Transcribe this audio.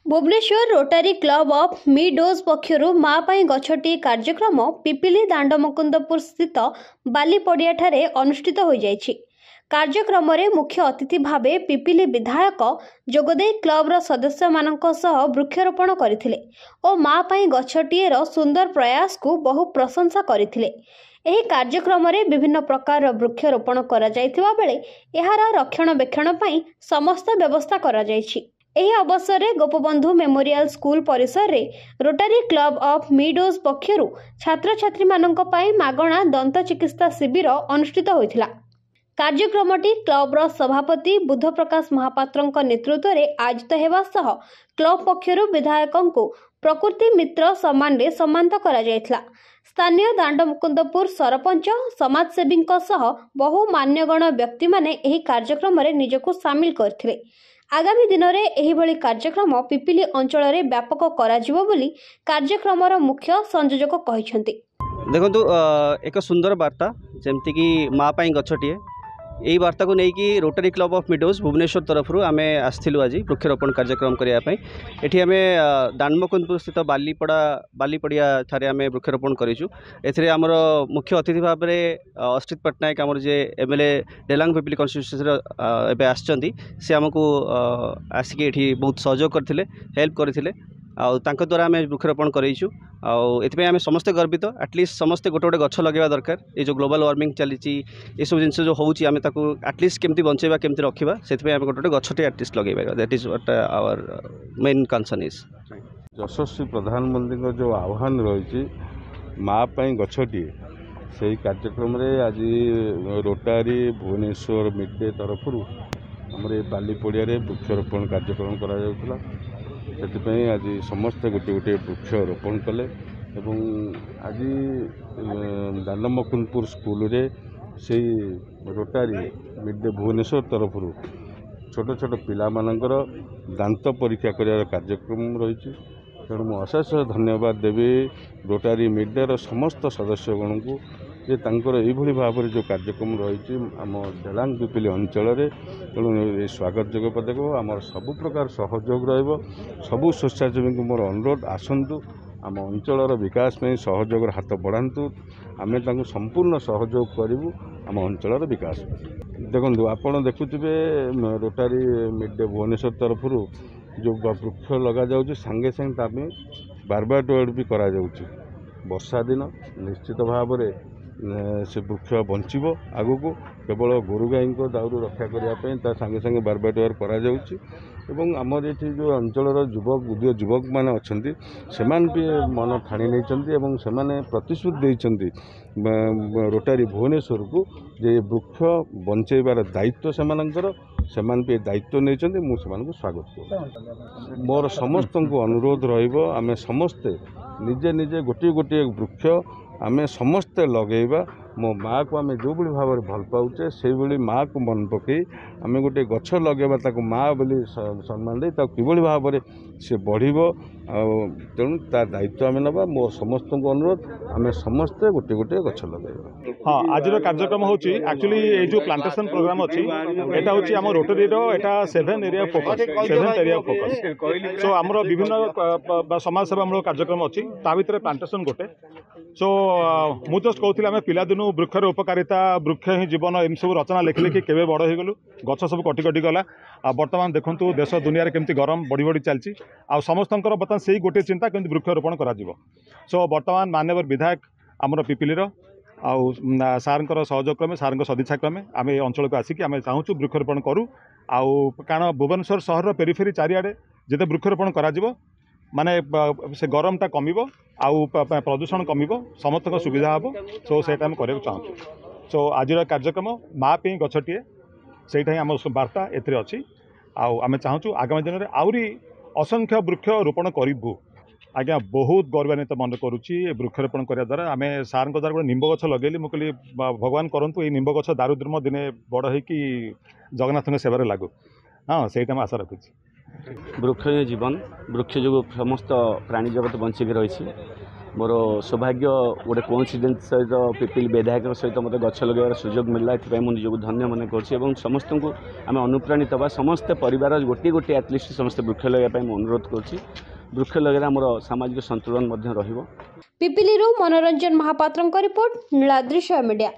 Bhubaneswar Rotary Club of Meadows पक्षरु माँ पाई गछटी कार्यक्रम पिपिली दांडमुकुंदपुर स्थित बाली पड़ियाठारे अनुष्ठित हो जाइछि। कार्यक्रम रे मुख्य अतिथि भावे पिपिली विधायक जोगदे क्लबर सदस्य मानक सह वृक्षरोपण करथिले और माँ पाई गछटीएर सुंदर प्रयास को बहु प्रशंसा करथिले। एही कार्यक्रम रे विभिन्न प्रकार वृक्षरोपण करा जायथिबा बेले एहार रक्षणाबेक्षण पई समस्त व्यवस्था करा जायछि। एही अवसर में गोपबंधु मेमोरियल स्कूल परिसर रे रोटारी क्लब ऑफ मिडोज पक्षरु छात्र छात्री मानक पई मागणा दंत चिकित्सा शिविर अनुष्ठित होइथिला। कार्यक्रमटी क्लबर सभापति बुध प्रकाश महापात्रଙ୍କ नेतृत्व में आयोजित हेबा सह क्लब पक्षरु विधायकଙ୍କୁ प्रकृति मित्र सम्मान रे सम्मानित करा जायथिला। स्थानीय दांडमुकुंदपुर सरपंच समाजसेवी सह बहु मान्यगण व्यक्ति माने एही कार्यक्रम रे निजको शामिल करथिले। आगामी दिन में एहिभଳି कार्यक्रम पिपिली अंचल रे व्यापक कराजिवो बोली कार्यक्रमर मुख्य संयोजक कहिसंती। देखंतु एक सुंदर वार्ता जेमति कि माँ पाई गछटिए यही वार्ता को लेकिन Rotary Club of Meadows Bhubaneswar तरफ आम आसलु आज वृक्षरोपण कार्यक्रम करने। ये आम दांडमुकुंदपुर स्थित बालीपड़िया ठारे आम वृक्षरोपण करूँ। एमर मुख्य अतिथि भाव में अश्रित पट्टनायक आमर जे एमएलए डेलांग पिपिली कन्स्टिट्यूएंसी सी आमको आसिक ये बहुत सहयोग करते हेल्प करते द्वारा आम वृक्षरोपण करूँ। आम समस्ते गर्वित एटलिस्ट समस्ते गोटे गोटे गछ लगे दरकार। ये जो ग्लोबल वार्मिंग चली ये सब जिन जो होची आम ताकू एटलिस्ट केमती बचेबा केमती रखा से आम गोटे गोटे गछटे एटलिस्ट लगे। That is what our main concern is. यशस्वी प्रधानमंत्री जो आह्वान रही माँ पाई गछटिए से कार्यक्रम रे आज रोटारी भुवनेश्वर मिड डे तरफ आमर बाली पड़िया वृक्षरोपण कार्यक्रम करा जाउथला। से आज समस्ते गोटे गोटे वृक्ष रोपण कले एवं आज दांडमुकुंदपुर स्कूल रे से रोटारी मिड डे भुवनेश्वर तरफ छोट छोट पिला मानकर दांत परीक्षा कर कार्यक्रम रही। तेणु मुझे अशेष धन्यवाद देवी रोटारी मिड डे समस्त सदस्यगण को जे तांकर एभली भाव जो कार्यक्रम रही आम डेलांग पिपिली अंचल रे। तेणु ये स्वागत जोग्य पदक आमर सबु प्रकार सहयोग रहिबो। सबु स्वेच्छासेवी को मोर अनुरोध आसंतु आम अंचलर विकास में सहयोग हाथ बढ़ातु। आमे तांको संपूर्ण सहयोग करूँ आम अंचलर विकास। देखो आपड़ देखुवे रोटारी मिड डे भुवनेश्वर तरफ जो वृक्ष लगा जाऊँ सांगे सांगे तामें बारबार भी करा जाउछि। वर्षा दिन निश्चित भाव में से वृक्ष बंचब आगु को केवल गोरु गाई दाउरू रक्षा करने सांगे सांगे बारबार करा जाउछि। एवं आमर ये जो अंचलर युवक उदय युवक मैंने अच्छा से भी मन ठाणी नहीं से प्रतिश्रुति देती रोटारी भुवनेश्वर को जे वृक्ष बंचेबार दायित्व से भी दायित्व नहीं मुझे स्वागत कर। मोर समस्त को अनुरोध रमें समस्ते निजे निजे गोटे गोटे वृक्ष आमे समस्ते लगेगा। मो माँ को आम जो भाव में भल पाचे से माँ को मन पकई आम गोटे गछ लगेगा ताको माँ बोली सम्मान दे कि भाव में सी बढ़। तेणु तार दायित्व आम नवा। मो समस्त को अनुरोध आम समस्ते गोटे गोटे गछ लगे। हाँ आज कार्यक्रम हूँ एक्चुअली ये जो प्लांटेशन प्रोग्राम अच्छी एटा हूँ आम Rotary seven area focus seventh area focus. So आमर विभिन्न समाज सेवामूलक कार्यक्रम अच्छी ता भर प्लांटेशन गोटे। सो मु जस्ट कहूँ आम पिलादिनू वृक्षर उपकारिता वृक्ष ही जीवन एम सब रचना लिखिले कि केवे बड़ हो गलु गछ सब कटि कटि गला। बर्तमान देखु देश दुनिया केमती गरम बढ़ी बढ़ी चलती आ समस्त बर्तमान से गोटे चिंता केमती वृक्षरोपण करा। सो बर्तमान माननीय विधायक आमर पिपिलीर आउ सारंकर सहयोग क्रमे सारंकर सदिच्छा क्रमे आम अंचल को आसिक आम चाहूँ वृक्षरोपण करूँ। आउ कारण भुवनेश्वर सहर पेरिफेरी चारिआडे जिते वृक्षरोपण करा माने से गरमटा कमिबो आउ प्रदूषण कमिबो समस्त सुविधा हम। सो से करने चाहूँ। सो आज कार्यक्रम माँ पे गछटिए से आम वार्ता एथरे अच्छी। आम चाहूँ आगामी दिन में आउरी असंख्य वृक्ष रोपण करूँ। आज्ञा बहुत गौरवान्वित मन करुच्ची वृक्षरोपण करने द्वारा। आम सार द्वारा गोटे निम्ब गछ लगेली मुझे कहली भगवान करूँ ये निम्ब गछ दारुद्रम दिने बड़ हो जगन्नाथ सेवार लागू। हाँ से आशा रखुच्छी। वृक्ष जीवन वृक्ष जो समस्त प्राणी जगत बंचिक रही मोर सौभाग्य गोटे कोइंसिडेंस सहित पिपिल विधायक सहित मत गछ लगार सुजोग मिलला एथि मुझे निजक धन्य मन कर समस्त को आम अनुप्राणित हवा समस्त परिवार गोटे गोटे एटलिस्ट समस्त वृक्ष लगाई अनुरोध कर वृक्ष लगे आम सामाजिक संतुलन रहिबो। पिपिलीरू मनोरंजन महापात्रଙ୍କ रिपोर्ट नीलाद्रिशय मीडिया।